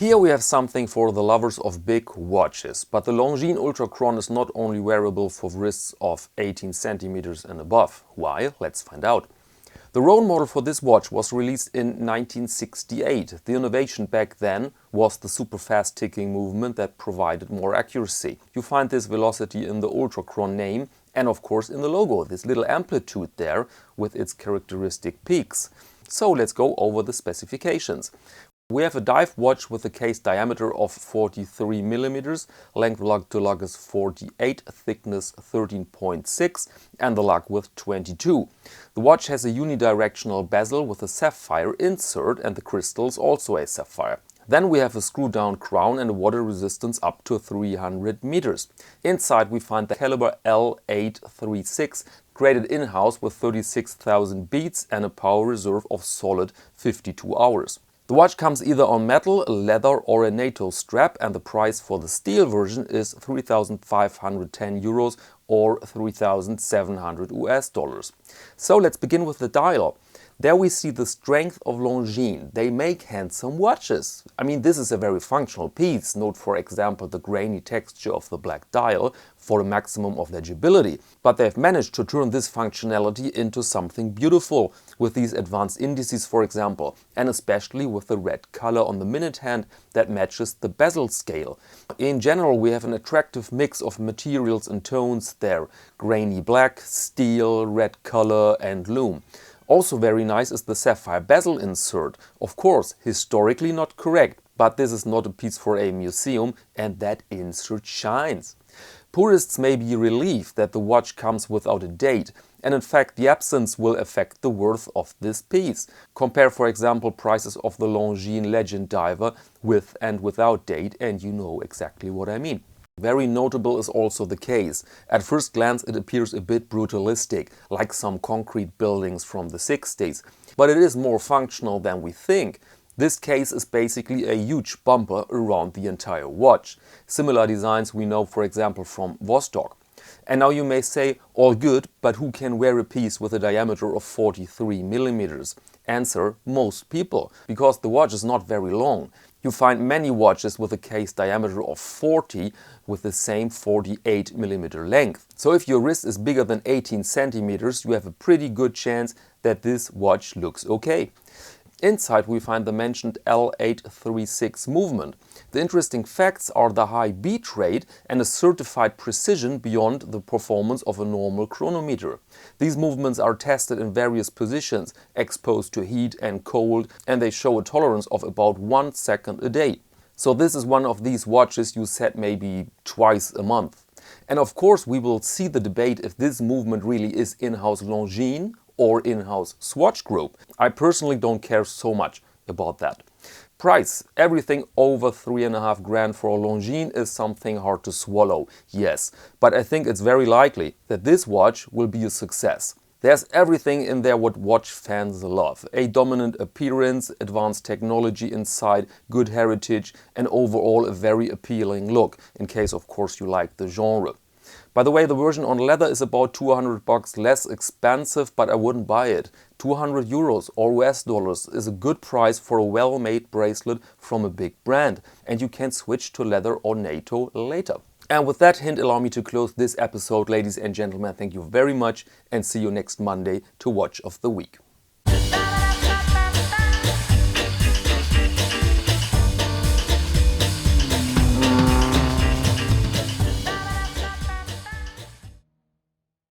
Here we have something for the lovers of big watches, but the Longines Ultra-Chron is not only wearable for wrists of 18 centimeters and above. Why? Let's find out. The road model for this watch was released in 1968. The innovation back then was the super fast ticking movement that provided more accuracy. You find this velocity in the Ultra-Chron name and of course in the logo, this little amplitude there with its characteristic peaks. So let's go over the specifications. We have a dive watch with a case diameter of 43 millimeters, length lug to lug is 48, thickness 13.6 and the lug width 22. The watch has a unidirectional bezel with a sapphire insert and the crystal is also a sapphire. Then we have a screw-down crown and a water resistance up to 300 meters. Inside we find the caliber L836, graded in-house with 36,000 beats and a power reserve of solid 52 hours. The watch comes either on metal, leather or a NATO strap and the price for the steel version is 3,510 euros or 3,700 US dollars. So let's begin with the dial. There we see the strength of Longines. They make handsome watches. I mean, this is a very functional piece. Note for example the grainy texture of the black dial for a maximum of legibility. But they've managed to turn this functionality into something beautiful with these advanced indices for example, and especially with the red color on the minute hand that matches the bezel scale. In general we have an attractive mix of materials and tones there. Grainy black, steel, red color and lume. Also very nice is the sapphire bezel insert. Of course, historically not correct, but this is not a piece for a museum and that insert shines. Purists may be relieved that the watch comes without a date, and in fact the absence will affect the worth of this piece. Compare for example prices of the Longines Legend Diver with and without date and you know exactly what I mean. Very notable is also the case. At first glance it appears a bit brutalistic, like some concrete buildings from the 60s, but it is more functional than we think. This case is basically a huge bumper around the entire watch. Similar designs we know for example from Vostok. And now you may say, all good, but who can wear a piece with a diameter of 43 millimeters? Answer, most people, because the watch is not very long. You find many watches with a case diameter of 40 with the same 48 millimeter length. So if your wrist is bigger than 18 centimeters, you have a pretty good chance that this watch looks okay. Inside we find the mentioned L836 movement. The interesting facts are the high beat rate and a certified precision beyond the performance of a normal chronometer. These movements are tested in various positions, exposed to heat and cold, and they show a tolerance of about 1 second a day. So this is one of these watches you set maybe twice a month. And of course we will see the debate if this movement really is in-house Longines or in-house Swatch Group. I personally don't care so much about that. Price. Everything over 3.5 grand for a Longines is something hard to swallow, yes. But I think it's very likely that this watch will be a success. There's everything in there what watch fans love. A dominant appearance, advanced technology inside, good heritage and overall a very appealing look, in case of course you like the genre. By the way, the version on leather is about 200 bucks less expensive, but I wouldn't buy it. 200 euros or US dollars is a good price for a well-made bracelet from a big brand, and you can switch to leather or NATO later. And with that hint, allow me to close this episode, ladies and gentlemen. Thank you very much and see you next Monday to Watch of the Week.